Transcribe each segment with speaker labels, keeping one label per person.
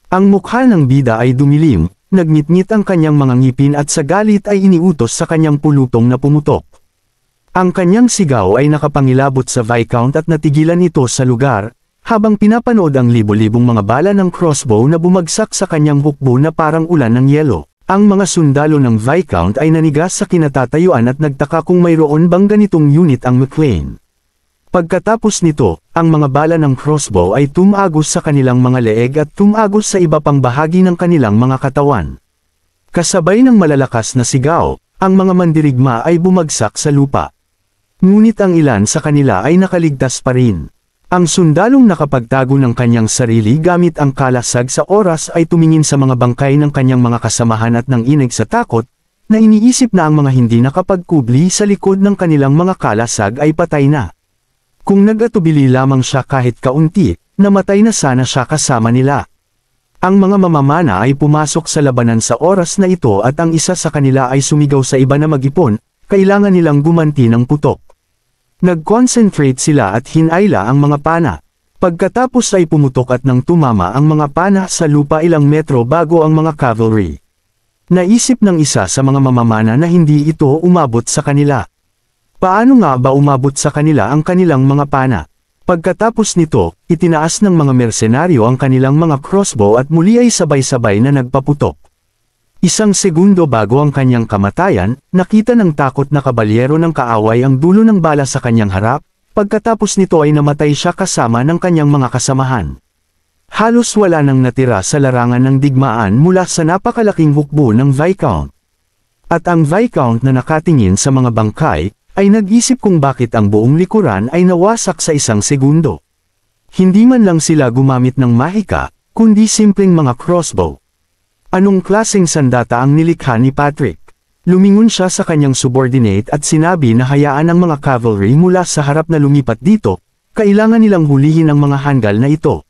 Speaker 1: Ang mukha ng bida ay dumilim, nagngit-ngit ang kanyang mga ngipin at sa galit ay iniutos sa kanyang pulutong na pumutok. Ang kanyang sigaw ay nakapangilabot sa Viscount at natigilan ito sa lugar, habang pinapanood ang libo-libong mga bala ng crossbow na bumagsak sa kanyang hukbo na parang ulan ng yelo. Ang mga sundalo ng Viscount ay nanigas sa kinatatayuan at nagtaka kung mayroon bang ganitong unit ang McLean. Pagkatapos nito, ang mga bala ng crossbow ay tumagos sa kanilang mga leeg at tumagos sa iba pang bahagi ng kanilang mga katawan. Kasabay ng malalakas na sigaw, ang mga mandirigma ay bumagsak sa lupa. Ngunit ang ilan sa kanila ay nakaligtas pa rin. Ang sundalong nakapagtago ng kanyang sarili gamit ang kalasag sa oras ay tumingin sa mga bangkay ng kanyang mga kasamahan at nanginig sa takot, na iniisip na ang mga hindi nakapagkubli sa likod ng kanilang mga kalasag ay patay na. Kung nag-atubili lamang siya kahit kaunti, namatay na sana siya kasama nila. Ang mga mamamana ay pumasok sa labanan sa oras na ito at ang isa sa kanila ay sumigaw sa iba na mag-ipon, kailangan nilang gumanti ng putok. Nag-concentrate sila at hinayla ang mga pana. Pagkatapos ay pumutok at nang tumama ang mga pana sa lupa ilang metro bago ang mga cavalry. Naisip ng isa sa mga mamamana na hindi ito umabot sa kanila. Paano nga ba umabot sa kanila ang kanilang mga pana? Pagkatapos nito, itinaas ng mga mersenaryo ang kanilang mga crossbow at muli ay sabay-sabay na nagpaputok. Isang segundo bago ang kanyang kamatayan, nakita ng takot na kabalyero ng kaaway ang dulo ng bala sa kanyang harap, pagkatapos nito ay namatay siya kasama ng kanyang mga kasamahan. Halos wala nang natira sa larangan ng digmaan mula sa napakalaking hukbo ng Viscount. At ang Viscount na nakatingin sa mga bangkay, ay nag-isip kung bakit ang buong likuran ay nawasak sa isang segundo. Hindi man lang sila gumamit ng mahika, kundi simpleng mga crossbow. Anong klaseng sandata ang nilikha ni Patrick? Lumingon siya sa kanyang subordinate at sinabi na hayaan ang mga cavalry mula sa harap na lumipat dito, kailangan nilang hulihin ang mga hanggal na ito.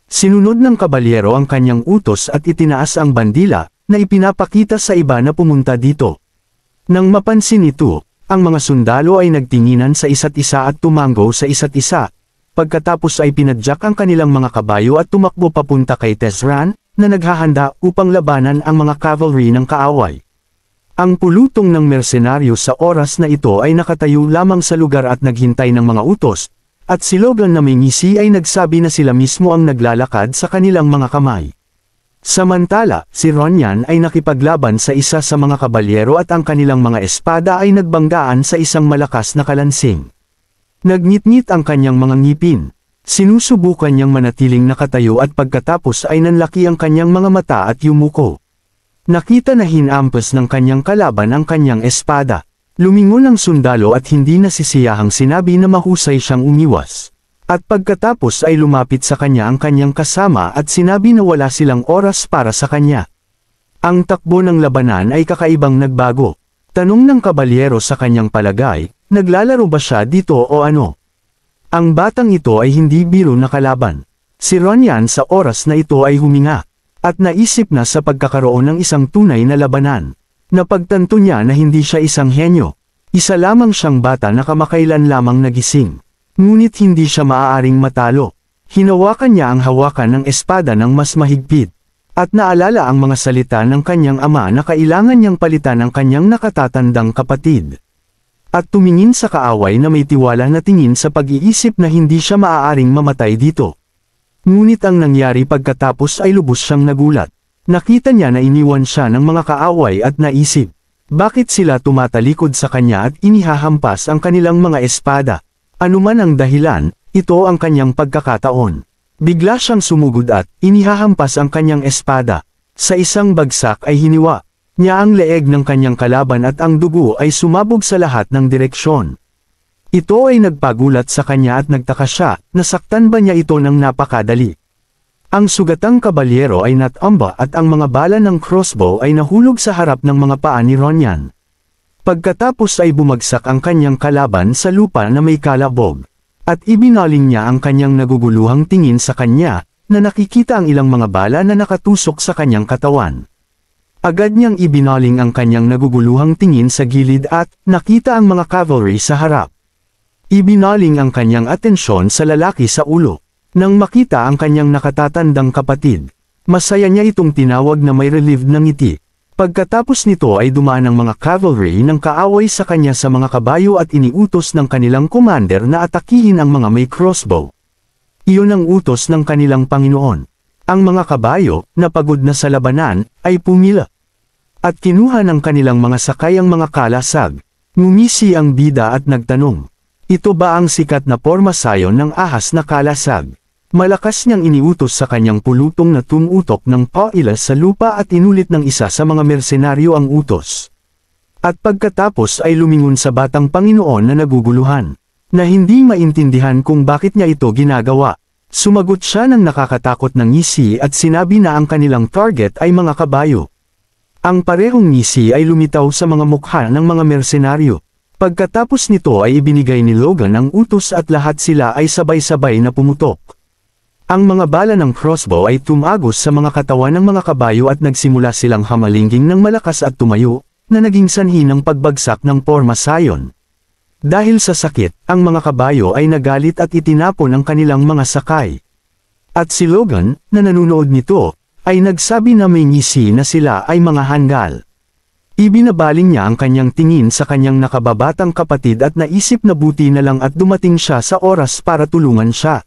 Speaker 1: Sinunod ng kabalyero ang kanyang utos at itinaas ang bandila, na ipinapakita sa iba na pumunta dito. Nang mapansin ito, ang mga sundalo ay nagtinginan sa isa't isa at tumanggo sa isa't isa, pagkatapos ay pinadyak ang kanilang mga kabayo at tumakbo papunta kay Tesran, na naghahanda upang labanan ang mga cavalry ng kaaway. Ang pulutong ng mersenaryo sa oras na ito ay nakatayo lamang sa lugar at naghintay ng mga utos, at si Logan na may ngisi ay nagsabi na sila mismo ang naglalakad sa kanilang mga kamay. Samantala, si Ronyan ay nakipaglaban sa isa sa mga kabalyero at ang kanilang mga espada ay nagbanggaan sa isang malakas na kalansing. Nagngit-ngit ang kanyang mga ngipin. Sinusubukan niyang manatiling nakatayo at pagkatapos ay nanlaki ang kanyang mga mata at yumuko. Nakita na hinampas ng kanyang kalaban ang kanyang espada. Lumingon ang sundalo at hindi nasisiyahang sinabi na mahusay siyang umiwas. At pagkatapos ay lumapit sa kanya ang kanyang kasama at sinabi na wala silang oras para sa kanya. Ang takbo ng labanan ay kakaibang nagbago. Tanong ng kabalyero sa kanyang palagay, naglalaro ba siya dito o ano? Ang batang ito ay hindi biro na kalaban. Si Ronyan sa oras na ito ay huminga, at naisip na sa pagkakaroon ng isang tunay na labanan. Napagtanto niya na hindi siya isang henyo. Isa lamang siyang bata na kamakailan lamang nagising. Ngunit hindi siya maaaring matalo. Hinawakan niya ang hawakan ng espada ng mas mahigpit. At naalala ang mga salita ng kanyang ama na kailangan niyang palitan ang kanyang nakatatandang kapatid. At tumingin sa kaaway na may tiwala na tingin sa pag-iisip na hindi siya maaaring mamatay dito. Ngunit ang nangyari pagkatapos ay lubos siyang nagulat. Nakita niya na iniwan siya ng mga kaaway at naisip, bakit sila tumatalikod sa kanya at inihahampas ang kanilang mga espada? Anuman ang dahilan, ito ang kanyang pagkakataon. Bigla siyang sumugod at inihahampas ang kanyang espada. Sa isang bagsak ay hiniwa niya ang leeg ng kanyang kalaban at ang dugo ay sumabog sa lahat ng direksyon. Ito ay nagpagulat sa kanya at nagtaka siya, nasaktan ba niya ito ng napakadali? Ang sugatang kabalyero ay natamba at ang mga bala ng crossbow ay nahulog sa harap ng mga paa ni Ronyan. Pagkatapos ay bumagsak ang kanyang kalaban sa lupa na may kalabog, at ibinaling niya ang kanyang naguguluhang tingin sa kanya, na nakikita ang ilang mga bala na nakatusok sa kanyang katawan. Agad niyang ibinaling ang kanyang naguguluhang tingin sa gilid at nakita ang mga cavalry sa harap. Ibinaling ang kanyang atensyon sa lalaki sa ulo. Nang makita ang kanyang nakatatandang kapatid, Masaya niya itong tinawag na may relieved na ngiti. Pagkatapos nito ay dumaan ang mga cavalry ng kaaway sa kanya sa mga kabayo at iniutos ng kanilang commander na atakihin ang mga may crossbow. Iyon ang utos ng kanilang Panginoon. Ang mga kabayo, na pagod na sa labanan, ay pumila. At kinuha ng kanilang mga sakay ang mga kalasag. Ngumisi ang bida at nagtanong, ito ba ang sikat na pormasayon ng ahas na kalasag? Malakas niyang iniutos sa kanyang pulutong na tumutok ng paulas sa lupa at inulit ng isa sa mga mersenaryo ang utos. At pagkatapos ay lumingon sa batang Panginoon na naguguluhan, na hindi maintindihan kung bakit niya ito ginagawa. Sumagot siya ng nakakatakot na ngisi at sinabi na ang kanilang target ay mga kabayo. Ang parehong ngisi ay lumitaw sa mga mukha ng mga mersenaryo. Pagkatapos nito ay ibinigay ni Logan ang utos at lahat sila ay sabay-sabay na pumutok. Ang mga bala ng crossbow ay tumagos sa mga katawan ng mga kabayo at nagsimula silang hamalingging ng malakas at tumayo, na naging sanhi ng pagbagsak ng pormasayon. Dahil sa sakit, ang mga kabayo ay nagalit at itinapon ang kanilang mga sakay. At si Logan, na nanunood nito, ay nagsabi na may ngisi na sila ay mga hanggal. Ibinabaling niya ang kanyang tingin sa kanyang nakababatang kapatid at naisip na buti na lang at dumating siya sa oras para tulungan siya.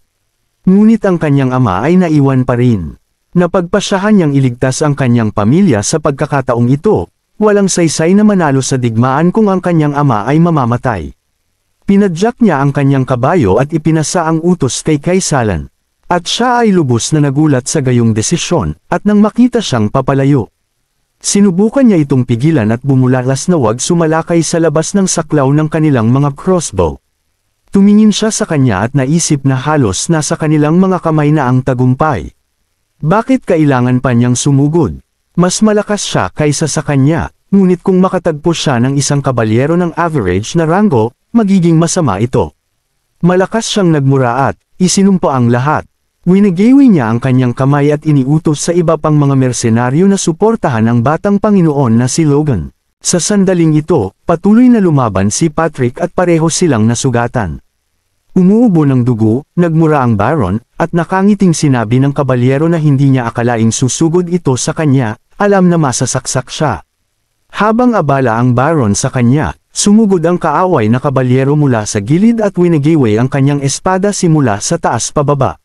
Speaker 1: Ngunit ang kanyang ama ay naiwan pa rin. Napagpasyahan niyang iligtas ang kanyang pamilya sa pagkakataong ito, walang saysay na manalo sa digmaan kung ang kanyang ama ay mamamatay. Pinadyak niya ang kanyang kabayo at ipinasa ang utos kay Kaysalan. At siya ay lubos na nagulat sa gayong desisyon, at nang makita siyang papalayo. Sinubukan niya itong pigilan at bumulalas na wag sumalakay sa labas ng saklaw ng kanilang mga crossbow. Tumingin siya sa kanya at naisip na halos nasa kanilang mga kamay na ang tagumpay. Bakit kailangan pa niyang sumugod? Mas malakas siya kaysa sa kanya, ngunit kung makatagpo siya ng isang kabalyero ng average na rango, magiging masama ito. Malakas siyang nagmura at isinumpa ang lahat. Winigawi niya ang kanyang kamay at iniutos sa iba pang mga mersenaryo na suportahan ang batang Panginoon na si Logan. Sa sandaling ito, patuloy na lumaban si Patrick at pareho silang nasugatan. Umuubo ng dugo, nagmura ang Baron, at nakangiting sinabi ng kabalyero na hindi niya akalaing susugod ito sa kanya, alam na masasaksak siya. Habang abala ang Baron sa kanya, sumugod ang kaaway na kabalyero mula sa gilid at winigiway ang kanyang espada simula sa taas pababa.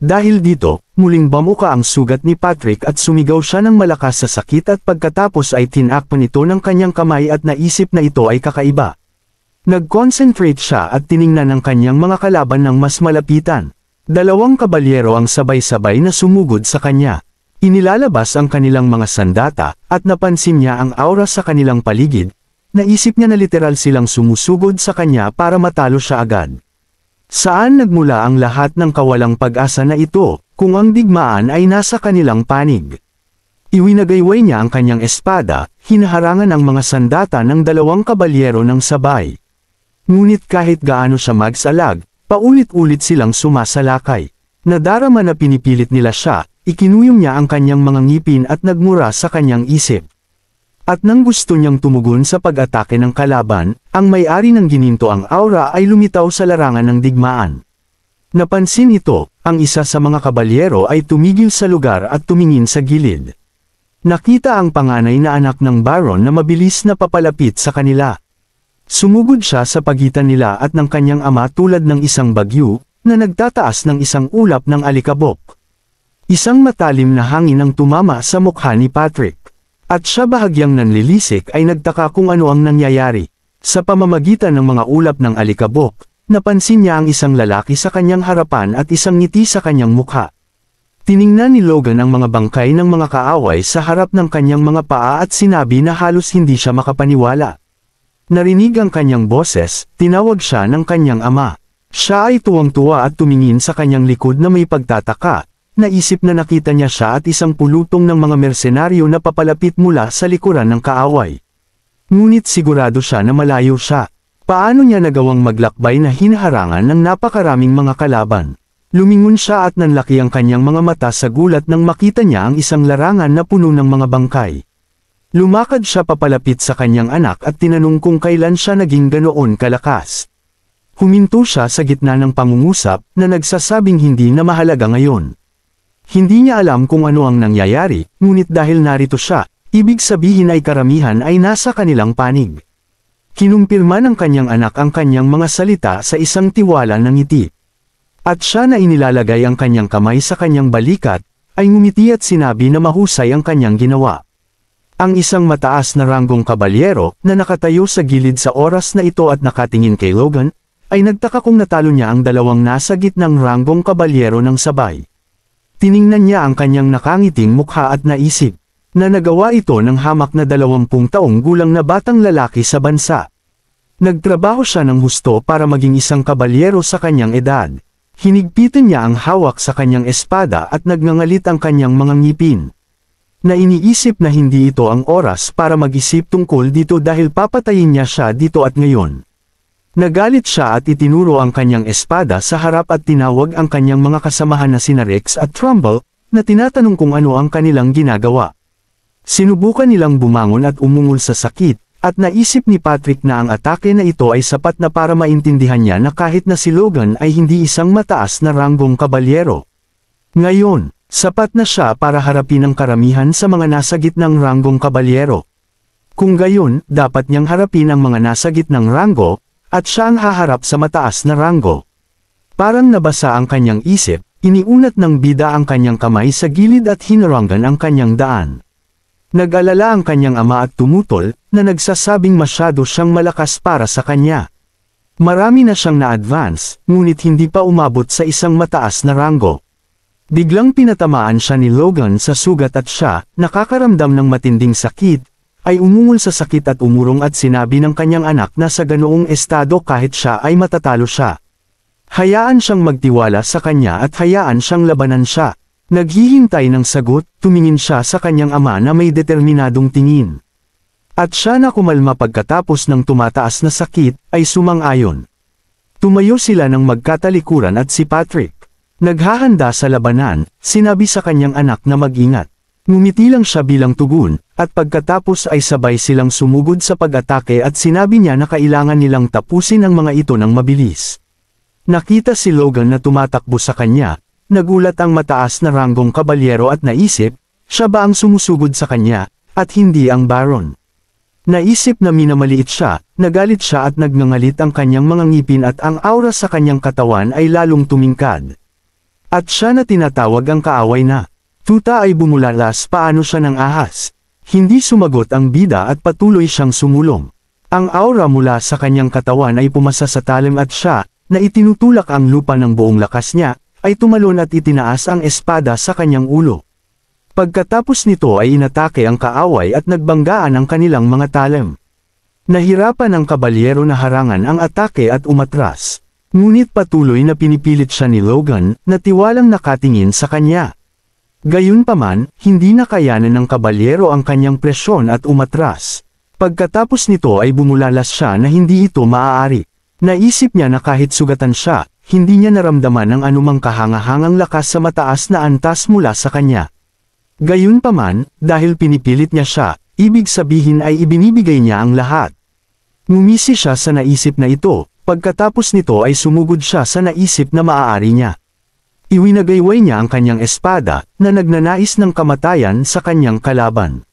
Speaker 1: Dahil dito, muling bamuka ang sugat ni Patrick at sumigaw siya ng malakas sa sakit at pagkatapos ay tinakpan ito ng kanyang kamay at naisip na ito ay kakaiba. Nag-concentrate siya at tiningnan ang kanyang mga kalaban ng mas malapitan. Dalawang kabalyero ang sabay-sabay na sumugod sa kanya. Inilalabas ang kanilang mga sandata, at napansin niya ang aura sa kanilang paligid. Naisip niya na literal silang sumusugod sa kanya para matalo siya agad. Saan nagmula ang lahat ng kawalang pag-asa na ito, kung ang digmaan ay nasa kanilang panig? Iwinagayway niya ang kanyang espada, hinaharangan ang mga sandata ng dalawang kabalyero ng sabay. Ngunit kahit gaano siya magsalag, paulit-ulit silang sumasalakay. Nadarama na pinipilit nila siya, ikinuyong niya ang kanyang mga ngipin at nagmura sa kanyang isip. At nang gusto niyang tumugon sa pag-atake ng kalaban, ang may-ari ng gininto ang aura ay lumitaw sa larangan ng digmaan. Napansin ito, ang isa sa mga kabalyero ay tumigil sa lugar at tumingin sa gilid. Nakita ang panganay na anak ng Baron na mabilis na papalapit sa kanila. Sumugod siya sa pagitan nila at ng kanyang ama tulad ng isang bagyo, na nagtataas ng isang ulap ng alikabok. Isang matalim na hangin ang tumama sa mukha ni Patrick. At siya bahagyang nanlilisik ay nagtaka kung ano ang nangyayari. Sa pamamagitan ng mga ulap ng alikabok, napansin niya ang isang lalaki sa kanyang harapan at isang ngiti sa kanyang mukha. Tiningnan ni Logan ang mga bangkay ng mga kaaway sa harap ng kanyang mga paa at sinabi na halos hindi siya makapaniwala. Narinig ang kanyang boses, tinawag siya ng kanyang ama. Siya ay tuwang-tuwa at tumingin sa kanyang likod na may pagtataka. Naisip na nakita niya siya at isang pulutong ng mga mersenaryo na papalapit mula sa likuran ng kaaway. Ngunit sigurado siya na malayo siya. Paano niya nagawang maglakbay na hinaharangan ng napakaraming mga kalaban? Lumingon siya at nanlaki ang kanyang mga mata sa gulat nang makita niya ang isang larangan na puno ng mga bangkay. Lumakad siya papalapit sa kanyang anak at tinanong kung kailan siya naging ganoon kalakas. Huminto siya sa gitna ng pangungusap na nagsasabing hindi na mahalaga ngayon. Hindi niya alam kung ano ang nangyayari, ngunit dahil narito siya, ibig sabihin ay karamihan ay nasa kanilang panig. Kinumpirma ng kanyang anak ang kanyang mga salita sa isang tiwala ng ngiti. At siya na inilalagay ang kanyang kamay sa kanyang balikat, ay ngumiti at sinabi na mahusay ang kanyang ginawa. Ang isang mataas na ranggong kabalyero, na nakatayo sa gilid sa oras na ito at nakatingin kay Logan, ay nagtaka kung natalo niya ang dalawang nasa gitnang ranggong kabalyero ng sabay. Tiningnan niya ang kanyang nakangiting mukha at naisip, na nagawa ito ng hamak na 20 taong gulang na batang lalaki sa bansa. Nagtrabaho siya ng husto para maging isang kabalyero sa kanyang edad. Hinigpitan niya ang hawak sa kanyang espada at nagngangalit ang kanyang mga ngipin. Na iniisip na hindi ito ang oras para mag-isip tungkol dito dahil papatayin niya siya dito at ngayon. Nagalit siya at itinuro ang kanyang espada sa harap at tinawag ang kanyang mga kasamahan na sina Rex at Trumbull, na tinatanong kung ano ang kanilang ginagawa. Sinubukan nilang bumangon at umungol sa sakit, at naisip ni Patrick na ang atake na ito ay sapat na para maintindihan niya na kahit na si Logan ay hindi isang mataas na ranggong kabalyero. Ngayon, sapat na siya para harapin ang karamihan sa mga nasa gitnang ranggong kabalyero. Kung gayon, dapat niyang harapin ang mga nasa gitnang ranggo, at siya ang haharap sa mataas na ranggo. Parang nabasa ang kanyang isip, iniunat ng bida ang kanyang kamay sa gilid at hinarangan ang kanyang daan. Nag-alala ang kanyang ama at tumutol, na nagsasabing masyado siyang malakas para sa kanya. Marami na siyang na-advance, ngunit hindi pa umabot sa isang mataas na ranggo. Biglang pinatamaan siya ni Logan sa sugat at siya, nakakaramdam ng matinding sakit, ay umungol sa sakit at umurong at sinabi ng kanyang anak na sa ganoong estado kahit siya ay matatalo siya. Hayaan siyang magtiwala sa kanya at hayaan siyang labanan siya. Naghihintay ng sagot, tumingin siya sa kanyang ama na may determinadong tingin. At siya na kumalma pagkatapos ng tumataas na sakit, ay sumang-ayon. Tumayo sila ng magkatalikuran at si Patrick, naghahanda sa labanan, sinabi sa kanyang anak na mag-ingat. Ngumiti lang siya bilang tugon, at pagkatapos ay sabay silang sumugod sa pag-atake at sinabi niya na kailangan nilang tapusin ang mga ito ng mabilis. Nakita si Logan na tumatakbo sa kanya, nagulat ang mataas na ranggong kabalyero at naisip, siya ba ang sumusugod sa kanya, at hindi ang Baron. Naisip na minamaliit siya, nagalit siya at nagngangalit ang kanyang mga ngipin at ang aura sa kanyang katawan ay lalong tumingkad. At siya na tinatawag ang kaaway na, tuta ay bumulalas paano siya ng ahas. Hindi sumagot ang bida at patuloy siyang sumulong. Ang aura mula sa kanyang katawan ay pumasa sa talim at siya, na itinutulak ang lupa ng buong lakas niya, ay tumalon at itinaas ang espada sa kanyang ulo. Pagkatapos nito ay inatake ang kaaway at nagbanggaan ang kanilang mga talim. Nahirapan ang kabalyero na harangan ang atake at umatras. Ngunit patuloy na pinipilit siya ni Logan, na tiwalang nakatingin sa kanya. Gayunpaman, hindi nakayanan ng kabalyero ang kanyang presyon at umatras. Pagkatapos nito ay bumulalas siya na hindi ito maaari. Naisip niya na kahit sugatan siya, hindi niya naramdaman ang anumang kahangahangang lakas sa mataas na antas mula sa kanya. Gayunpaman, dahil pinipilit niya siya, ibig sabihin ay ibinibigay niya ang lahat. Ngumisi siya sa naisip na ito, pagkatapos nito ay sumugod siya sa naisip na maaari niya. Iwinagayway niya ang kanyang espada, na nagnanais ng kamatayan sa kanyang kalaban.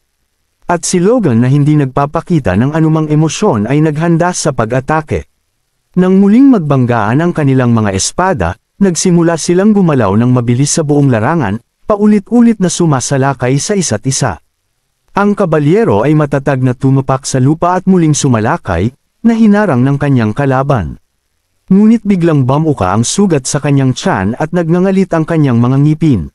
Speaker 1: At si Logan na hindi nagpapakita ng anumang emosyon ay naghanda sa pag-atake. Nang muling magbanggaan ang kanilang mga espada, nagsimula silang gumalaw ng mabilis sa buong larangan, paulit-ulit na sumasalakay sa isa't isa. Ang kabalyero ay matatag na tumapak sa lupa at muling sumalakay, na hinarang ng kanyang kalaban. Ngunit biglang bamuka ang sugat sa kanyang tiyan at nagngangalit ang kanyang mga ngipin.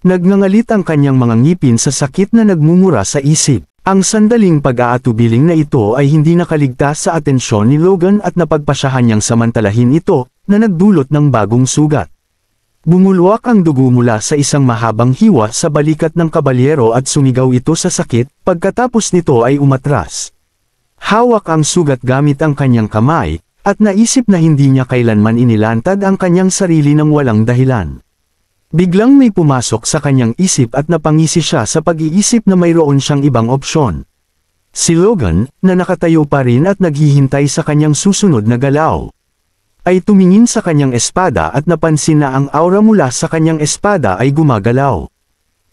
Speaker 1: Nagngangalit ang kanyang mga ngipin sa sakit na nagmumura sa isip. Ang sandaling pag-aatubiling na ito ay hindi nakaligtas sa atensyon ni Logan at napagpasyahan niyang samantalahin ito, na nagdulot ng bagong sugat. Bumulwak ang dugo mula sa isang mahabang hiwa sa balikat ng kabalyero at sumigaw ito sa sakit, pagkatapos nito ay umatras. Hawak ang sugat gamit ang kanyang kamay, at naisip na hindi niya kailanman inilantad ang kanyang sarili ng walang dahilan. Biglang may pumasok sa kanyang isip at napangisi siya sa pag-iisip na mayroon siyang ibang opsyon. Si Logan, na nakatayo pa rin at naghihintay sa kanyang susunod na galaw. ay tumingin sa kanyang espada at napansin na ang aura mula sa kanyang espada ay gumagalaw.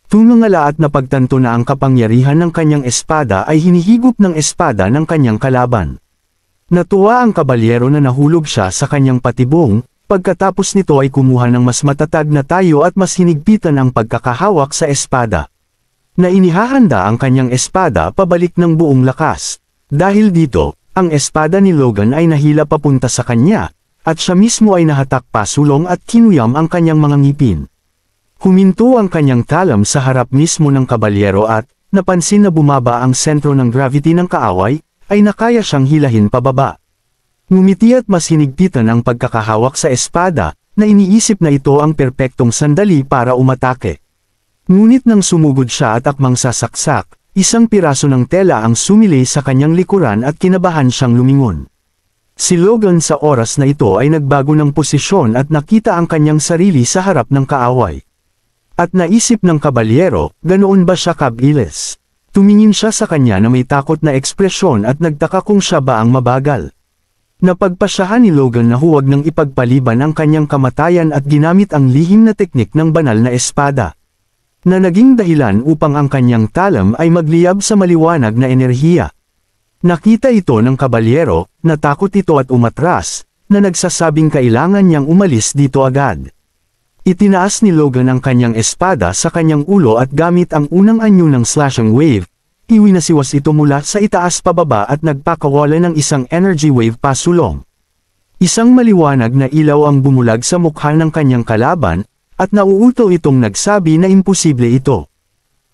Speaker 1: Tumangala at napagtanto na ang kapangyarihan ng kanyang espada ay hinihigop ng espada ng kanyang kalaban. Natuwa ang kabalyero na nahulog siya sa kanyang patibong, pagkatapos nito ay kumuha ng mas matatag na tayo at mas hinigpitan ang pagkakahawak sa espada. Na inihahanda ang kanyang espada pabalik ng buong lakas. Dahil dito, ang espada ni Logan ay nahila papunta sa kanya, at siya mismo ay nahatak pasulong at kinuyam ang kanyang mga ngipin. Huminto ang kanyang talam sa harap mismo ng kabalyero at, napansin na bumaba ang sentro ng gravity ng kaaway, ay nakaya siyang hilahin pababa. Ngumiti at mas hinigpitan ang pagkakahawak sa espada, na iniisip na ito ang perpektong sandali para umatake. Ngunit nang sumugod siya at akmang sasaksak, isang piraso ng tela ang sumili sa kanyang likuran at kinabahan siyang lumingon. Si Logan sa oras na ito ay nagbago ng posisyon at nakita ang kanyang sarili sa harap ng kaaway. At naisip ng kabalyero, ganoon ba siya kabilis? Tumingin siya sa kanya na may takot na ekspresyon at nagtaka kung siya ba ang mabagal. Napagpasyahan ni Logan na huwag nang ipagpaliban ang kanyang kamatayan at ginamit ang lihim na teknik ng banal na espada. Na naging dahilan upang ang kanyang talam ay magliyab sa maliwanag na enerhiya. Nakita ito ng kabalyero, natakot ito at umatras, na nagsasabing kailangan niyang umalis dito agad. Itinaas ni Logan ang kanyang espada sa kanyang ulo at gamit ang unang anyo ng slashing wave, iwinasiwas ito mula sa itaas pababa at nagpakawala ng isang energy wave pasulong. Isang maliwanag na ilaw ang bumulag sa mukha ng kanyang kalaban, at nauuto itong nagsabi na imposible ito.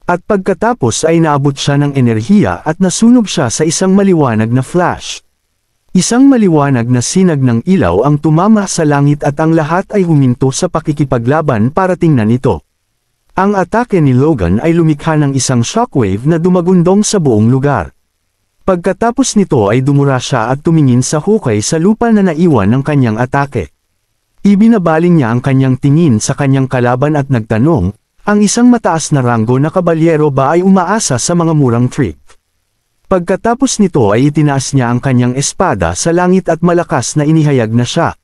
Speaker 1: At pagkatapos ay naabot siya ng enerhiya at nasunog siya sa isang maliwanag na flash. Isang maliwanag na sinag ng ilaw ang tumama sa langit at ang lahat ay huminto sa pakikipaglaban para tingnan ito. Ang atake ni Logan ay lumikha ng isang shockwave na dumagundong sa buong lugar. Pagkatapos nito ay dumura siya at tumingin sa hukay sa lupa na naiwan ng kanyang atake. Ibinabaling niya ang kanyang tingin sa kanyang kalaban at nagtanong, ang isang mataas na ranggo na kabalyero ba ay umaasa sa mga murang trick? Pagkatapos nito ay itinaas niya ang kanyang espada sa langit at malakas na inihayag na siya.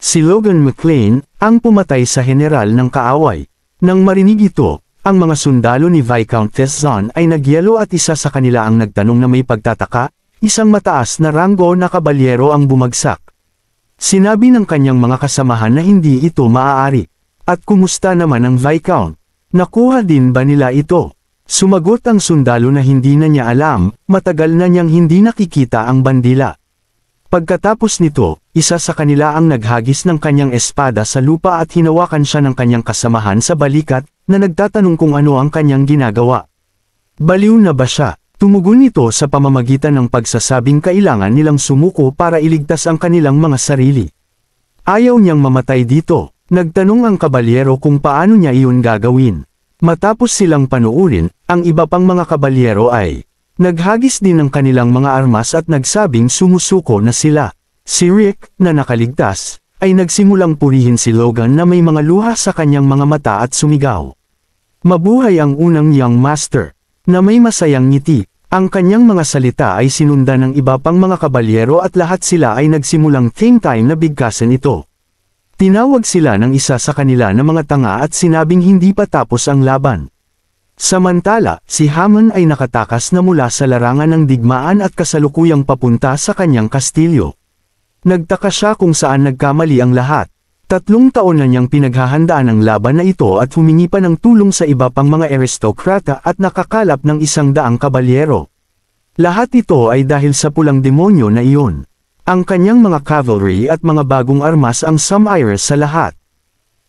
Speaker 1: Si Logan McClane, ang pumatay sa general ng kaaway. Nang marinig ito, ang mga sundalo ni Viscountess Zahn ay nagyelo at isa sa kanila ang nagtanong na may pagtataka, isang mataas na ranggo na kabalyero ang bumagsak. Sinabi ng kanyang mga kasamahan na hindi ito maaari. At kumusta naman ang Viscount? Nakuha din ba nila ito? Sumagot ang sundalo na hindi na niya alam, matagal na niyang hindi nakikita ang bandila. Pagkatapos nito, isa sa kanila ang naghagis ng kanyang espada sa lupa at hinawakan siya ng kanyang kasamahan sa balikat, na nagtatanong kung ano ang kanyang ginagawa. Baliw na ba siya? Tumugon ito sa pamamagitan ng pagsasabing kailangan nilang sumuko para iligtas ang kanilang mga sarili. Ayaw niyang mamatay dito. Nagtanong ang kabalyero kung paano niya iyon gagawin. Matapos silang panuurin, ang iba pang mga kabalyero ay naghagis din ng kanilang mga armas at nagsabing sumusuko na sila. Si Rick, na nakaligtas, ay nagsimulang purihin si Logan na may mga luha sa kanyang mga mata at sumigaw. Mabuhay ang unang Young Master, na may masayang ngiti. Ang kanyang mga salita ay sinundan ng iba pang mga kabalyero at lahat sila ay nagsimulang game time na bigkasan ito. Tinawag sila ng isa sa kanila na mga tanga at sinabing hindi pa tapos ang laban. Samantala, si Hammond ay nakatakas na mula sa larangan ng digmaan at kasalukuyang papunta sa kanyang kastilyo. Nagtaka siya kung saan nagkamali ang lahat. 3 taon na niyang pinaghahandaan ang laban na ito at humingi pa ng tulong sa iba pang mga aristokrata at nakakalap ng 100 kabalyero. Lahat ito ay dahil sa pulang demonyo na iyon. Ang kanyang mga cavalry at mga bagong armas ang sumire sa lahat.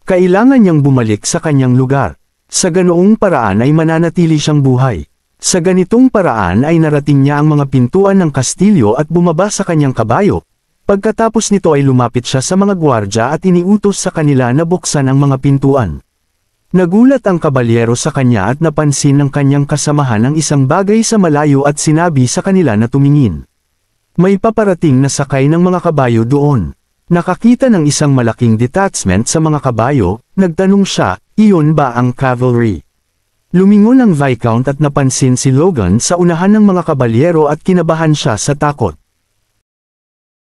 Speaker 1: Kailangan niyang bumalik sa kanyang lugar. Sa ganoong paraan ay mananatili siyang buhay. Sa ganitong paraan ay narating niya ang mga pintuan ng kastilyo at bumaba sa kanyang kabayo. Pagkatapos nito ay lumapit siya sa mga gwardya at iniutos sa kanila na buksan ang mga pintuan. Nagulat ang kabalyero sa kanya at napansin ng kanyang kasamahan ang isang bagay sa malayo at sinabi sa kanila na tumingin. May paparating na sakay ng mga kabayo doon. Nakakita ng isang malaking detachment sa mga kabayo, nagtanong siya, iyon ba ang cavalry? Lumingon ang Viscount at napansin si Logan sa unahan ng mga kabalyero at kinabahan siya sa takot.